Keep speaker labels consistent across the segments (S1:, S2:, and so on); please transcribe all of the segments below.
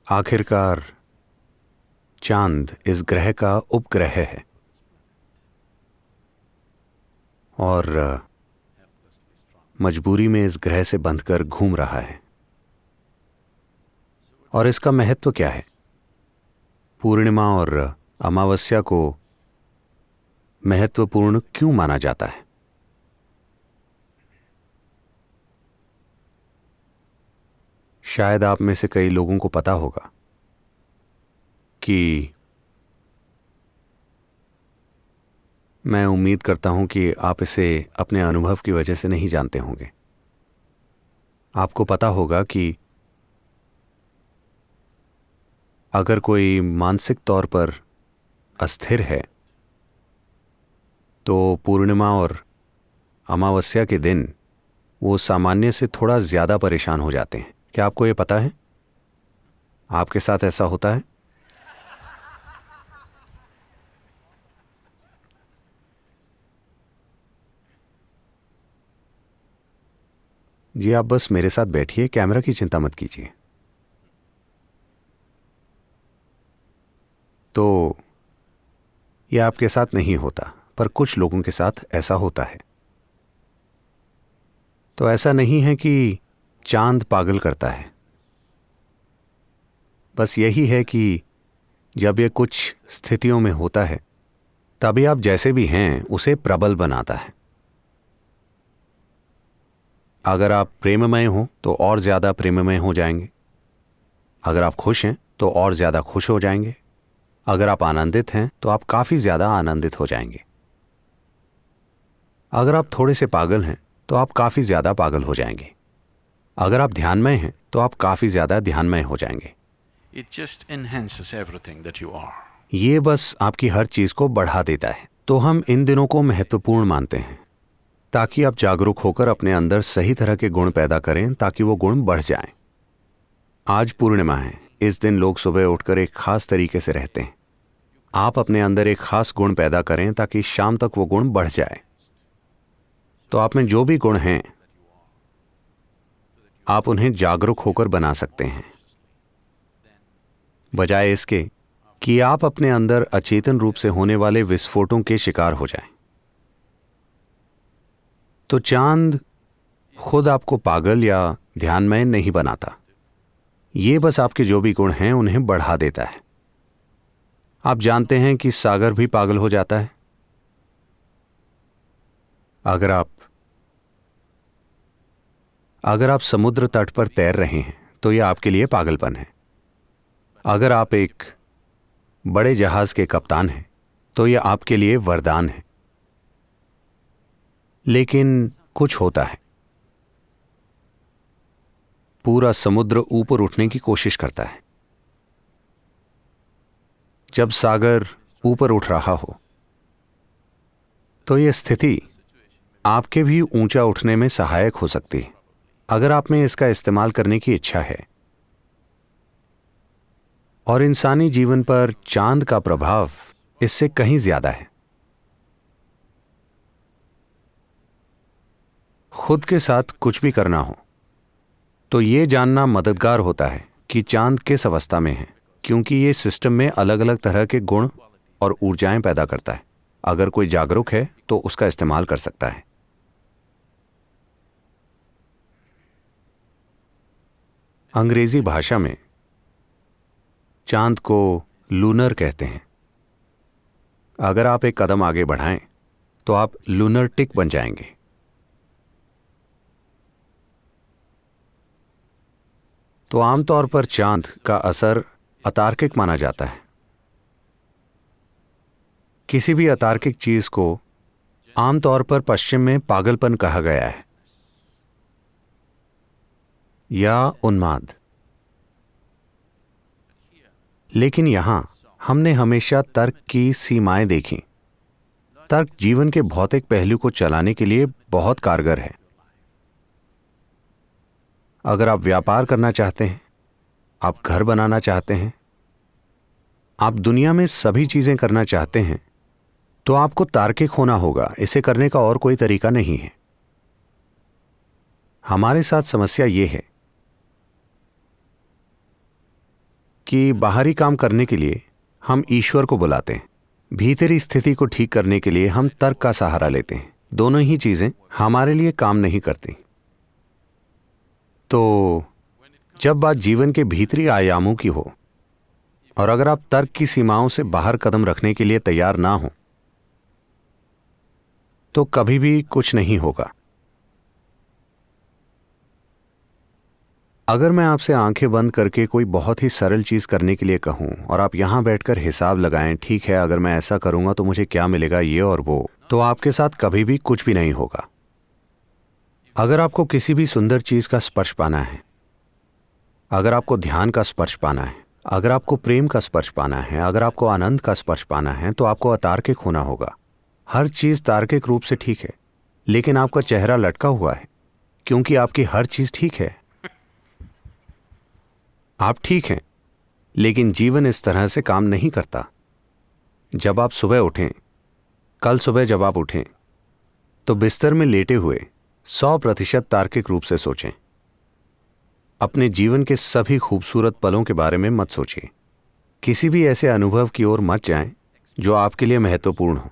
S1: आखिरकार चांद इस ग्रह का उपग्रह है और मजबूरी में इस ग्रह से बंधकर घूम रहा है। और इसका महत्व क्या है? पूर्णिमा और अमावस्या को महत्वपूर्ण क्यों माना जाता है? शायद आप में से कई लोगों को पता होगा कि मैं उम्मीद करता हूं कि आप इसे अपने अनुभव की वजह से नहीं जानते होंगे। आपको पता होगा कि अगर कोई मानसिक तौर पर अस्थिर है तो पूर्णिमा और अमावस्या के दिन वो सामान्य से थोड़ा ज्यादा परेशान हो जाते हैं। क्या आपको ये पता है? आपके साथ ऐसा होता है? जी, आप बस मेरे साथ बैठिए, कैमरा की चिंता मत कीजिए। तो ये आपके साथ नहीं होता, पर कुछ लोगों के साथ ऐसा होता है। तो ऐसा नहीं है कि चांद पागल करता है, बस यही है कि जब ये कुछ स्थितियों में होता है तभी आप जैसे भी हैं उसे प्रबल बनाता है। अगर आप प्रेममय हो तो और ज्यादा प्रेममय हो जाएंगे। अगर आप खुश हैं तो और ज्यादा खुश हो जाएंगे। अगर आप आनंदित हैं तो आप काफी ज्यादा आनंदित हो जाएंगे। अगर आप थोड़े से पागल हैं तो आप काफी ज्यादा पागल हो जाएंगे। अगर आप ध्यानमय हैं तो आप काफी ज्यादा ध्यानमय हो जाएंगे।
S2: It just enhances everything that you are.
S1: ये बस आपकी हर चीज को बढ़ा देता है। तो हम इन दिनों को महत्वपूर्ण मानते हैं ताकि आप जागरूक होकर अपने अंदर सही तरह के गुण पैदा करें ताकि वो गुण बढ़ जाएं। आज पूर्णिमा है। इस दिन लोग सुबह उठकर एक खास तरीके से रहते हैं। आप अपने अंदर एक खास गुण पैदा करें ताकि शाम तक वो गुण बढ़ जाए। तो आप में जो भी गुण हैं आप उन्हें जागरूक होकर बना सकते हैं, बजाय इसके कि आप अपने अंदर अचेतन रूप से होने वाले विस्फोटों के शिकार हो जाएं। तो चांद खुद आपको पागल या ध्यानमय नहीं बनाता। ये बस आपके जो भी गुण हैं उन्हें बढ़ा देता है। आप जानते हैं कि सागर भी पागल हो जाता है। अगर आप समुद्र तट पर तैर रहे हैं तो यह आपके लिए पागलपन है। अगर आप एक बड़े जहाज के कप्तान हैं तो यह आपके लिए वरदान है। लेकिन कुछ होता है, पूरा समुद्र ऊपर उठने की कोशिश करता है। जब सागर ऊपर उठ रहा हो तो यह स्थिति आपके भी ऊंचा उठने में सहायक हो सकती है, अगर आप में इसका इस्तेमाल करने की इच्छा है। और इंसानी जीवन पर चांद का प्रभाव इससे कहीं ज्यादा है। खुद के साथ कुछ भी करना हो तो यह जानना मददगार होता है कि चांद किस अवस्था में है, क्योंकि यह सिस्टम में अलग अलग तरह के गुण और ऊर्जाएं पैदा करता है। अगर कोई जागरूक है तो उसका इस्तेमाल कर सकता है। अंग्रेजी भाषा में चांद को लूनर कहते हैं। अगर आप एक कदम आगे बढ़ाएं तो आप लूनर्टिक बन जाएंगे। तो आमतौर पर चांद का असर अतार्किक माना जाता है। किसी भी अतार्किक चीज को आमतौर पर पश्चिम में पागलपन कहा गया है या उन्माद। लेकिन यहां हमने हमेशा तर्क की सीमाएं देखी। तर्क जीवन के भौतिक पहलू को चलाने के लिए बहुत कारगर है। अगर आप व्यापार करना चाहते हैं, आप घर बनाना चाहते हैं, आप दुनिया में सभी चीजें करना चाहते हैं, तो आपको तार्किक होना होगा। इसे करने का और कोई तरीका नहीं है। हमारे साथ समस्या यह है कि बाहरी काम करने के लिए हम ईश्वर को बुलाते हैं, भीतरी स्थिति को ठीक करने के लिए हम तर्क का सहारा लेते हैं। दोनों ही चीजें हमारे लिए काम नहीं करती। तो जब बात जीवन के भीतरी आयामों की हो और अगर आप तर्क की सीमाओं से बाहर कदम रखने के लिए तैयार ना हो तो कभी भी कुछ नहीं होगा। अगर मैं आपसे आंखें बंद करके कोई बहुत ही सरल चीज करने के लिए कहूं और आप यहां बैठकर हिसाब लगाएं, ठीक है अगर मैं ऐसा करूंगा तो मुझे क्या मिलेगा, ये और वो, तो आपके साथ कभी भी कुछ भी नहीं होगा। अगर आपको किसी भी सुंदर चीज का स्पर्श पाना है, अगर आपको ध्यान का स्पर्श पाना है, अगर आपको प्रेम का स्पर्श पाना है, अगर आपको आनंद का स्पर्श पाना है, तो आपको अतार्किक होना होगा। हर चीज तार्किक रूप से ठीक है, लेकिन आपका चेहरा लटका हुआ है क्योंकि आपकी हर चीज ठीक है। आप ठीक हैं, लेकिन जीवन इस तरह से काम नहीं करता। जब आप सुबह उठें, कल सुबह जब आप उठें, तो बिस्तर में लेटे हुए 100% तार्किक रूप से सोचें। अपने जीवन के सभी खूबसूरत पलों के बारे में मत सोचिए। किसी भी ऐसे अनुभव की ओर मत जाएं जो आपके लिए महत्वपूर्ण हो।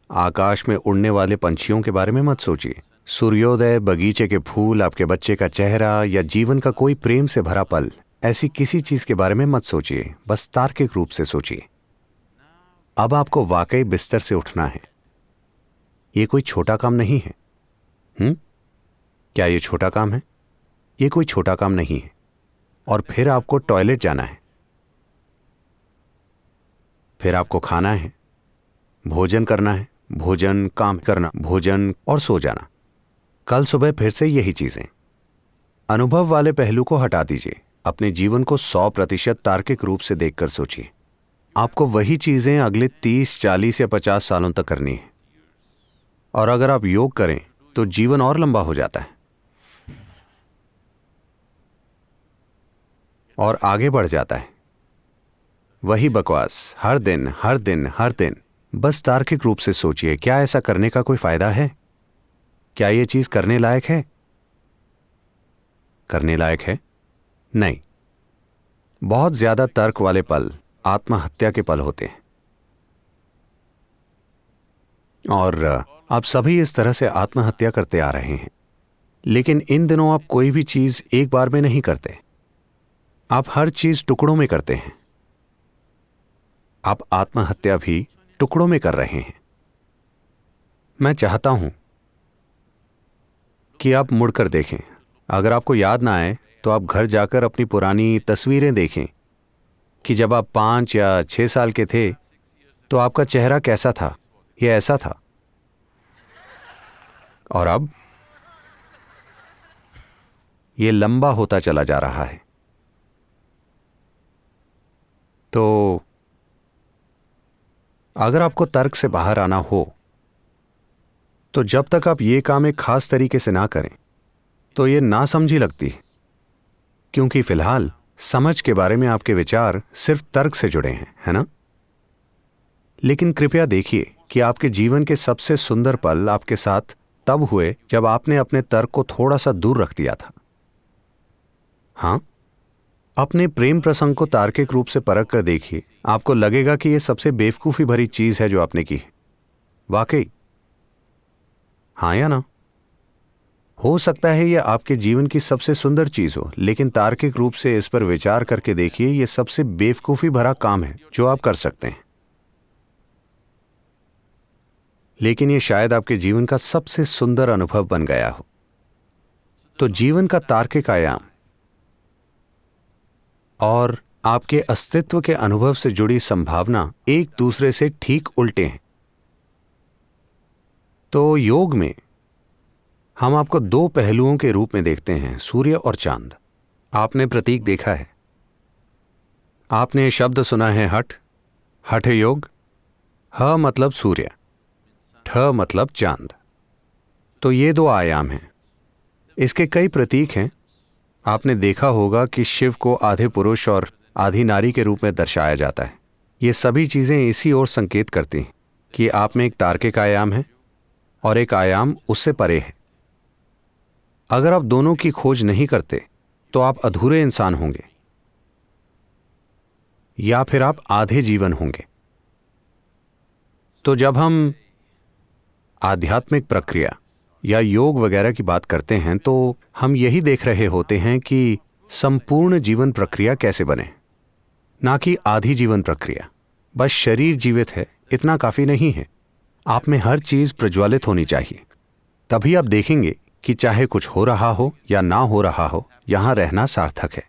S1: आकाश में उड़ने वाले पंछियों के बारे में मत सोचिए। सूर्योदय, बगीचे के फूल, आपके बच्चे का चेहरा या जीवन का कोई प्रेम से भरा पल, ऐसी किसी चीज के बारे में मत सोचिए, बस तार्किक रूप से सोचिए। अब आपको वाकई बिस्तर से उठना है। यह कोई छोटा काम नहीं है। क्या यह छोटा काम है? यह कोई छोटा काम नहीं है। और फिर आपको टॉयलेट जाना है, फिर आपको खाना है, भोजन करना है, भोजन, काम करना, भोजन और सो जाना। कल सुबह फिर से यही चीजें। अनुभव वाले पहलू को हटा दीजिए। अपने जीवन को 100% तार्किक रूप से देखकर सोचिए। आपको वही चीजें अगले 30, 40 या 50 सालों तक करनी है। और अगर आप योग करें तो जीवन और लंबा हो जाता है और आगे बढ़ जाता है। वही बकवास हर दिन हर दिन हर दिन। बस तार्किक रूप से सोचिए, क्या ऐसा करने का कोई फायदा है? क्या यह चीज करने लायक है? करने लायक है? नहीं। बहुत ज्यादा तर्क वाले पल आत्महत्या के पल होते हैं। और आप सभी इस तरह से आत्महत्या करते आ रहे हैं। लेकिन इन दिनों आप कोई भी चीज एक बार में नहीं करते। आप हर चीज टुकड़ों में करते हैं। आप आत्महत्या भी टुकड़ों में कर रहे हैं। मैं चाहता हूं कि आप मुड़कर देखें। अगर आपको याद ना आए तो आप घर जाकर अपनी पुरानी तस्वीरें देखें कि जब आप 5 या 6 साल के थे तो आपका चेहरा कैसा था। यह ऐसा था। और अब यह लंबा होता चला जा रहा है। तो अगर आपको तर्क से बाहर आना हो तो जब तक आप ये काम एक खास तरीके से ना करें तो ये नासमझी लगती है, क्योंकि फिलहाल समझ के बारे में आपके विचार सिर्फ तर्क से जुड़े हैं, है ना? लेकिन कृपया देखिए कि आपके जीवन के सबसे सुंदर पल आपके साथ तब हुए जब आपने अपने तर्क को थोड़ा सा दूर रख दिया था। हां, अपने प्रेम प्रसंग को तार्किक रूप से परख कर देखिए। आपको लगेगा कि यह सबसे बेवकूफी भरी चीज है जो आपने की है। वाकई? हां या ना? हो सकता है यह आपके जीवन की सबसे सुंदर चीज हो, लेकिन तार्किक रूप से इस पर विचार करके देखिए, यह सबसे बेवकूफी भरा काम है जो आप कर सकते हैं। लेकिन यह शायद आपके जीवन का सबसे सुंदर अनुभव बन गया हो। तो जीवन का तार्किक आयाम और आपके अस्तित्व के अनुभव से जुड़ी संभावना एक दूसरे से ठीक उल्टे हैं। तो योग में हम आपको 2 पहलुओं के रूप में देखते हैं, सूर्य और चांद। आपने प्रतीक देखा है, आपने शब्द सुना है हठ, हठ योग। ह मतलब सूर्य, ठ मतलब चांद। तो ये 2 आयाम हैं। इसके कई प्रतीक हैं। आपने देखा होगा कि शिव को आधे पुरुष और आधी नारी के रूप में दर्शाया जाता है। ये सभी चीजें इसी ओर संकेत करती हैं कि आप में एक तार्किक आयाम है और एक आयाम उससे परे है। अगर आप दोनों की खोज नहीं करते तो आप अधूरे इंसान होंगे। या फिर आप आधे जीवन होंगे। तो जब हम आध्यात्मिक प्रक्रिया या योग वगैरह की बात करते हैं तो हम यही देख रहे होते हैं कि संपूर्ण जीवन प्रक्रिया कैसे बने, ना कि आधी जीवन प्रक्रिया। बस शरीर जीवित है इतना काफी नहीं है, आप में हर चीज प्रज्वलित होनी चाहिए। तभी आप देखेंगे कि चाहे कुछ हो रहा हो या ना हो रहा हो, यहां रहना सार्थक है।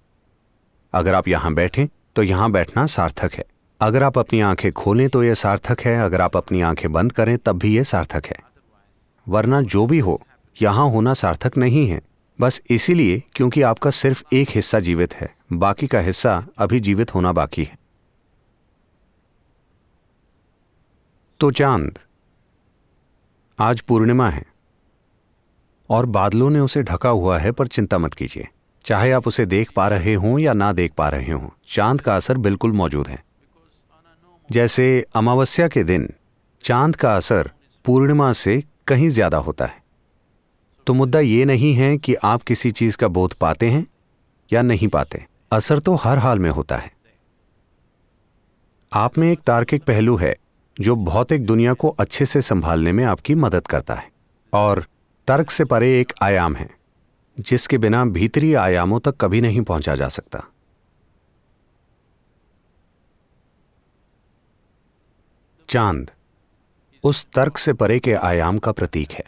S1: अगर आप यहां बैठें तो यहां बैठना सार्थक है। अगर आप अपनी आंखें खोलें तो यह सार्थक है। अगर आप अपनी आंखें बंद करें तब भी यह सार्थक है। वरना जो भी हो, यहां होना सार्थक नहीं है, बस इसीलिए क्योंकि आपका सिर्फ एक हिस्सा जीवित है, बाकी का हिस्सा अभी जीवित होना बाकी है। तो चांद, आज पूर्णिमा है और बादलों ने उसे ढका हुआ है, पर चिंता मत कीजिए। चाहे आप उसे देख पा रहे हों या ना देख पा रहे हों, चांद का असर बिल्कुल मौजूद है। जैसे अमावस्या के दिन चांद का असर पूर्णिमा से कहीं ज्यादा होता है। तो मुद्दा ये नहीं है कि आप किसी चीज का बोध पाते हैं या नहीं पाते, असर तो हर हाल में होता है। आप में एक तार्किक पहलू है जो भौतिक दुनिया को अच्छे से संभालने में आपकी मदद करता है, और तर्क से परे एक आयाम है जिसके बिना भीतरी आयामों तक कभी नहीं पहुंचा जा सकता। चांद उस तर्क से परे के आयाम का प्रतीक है।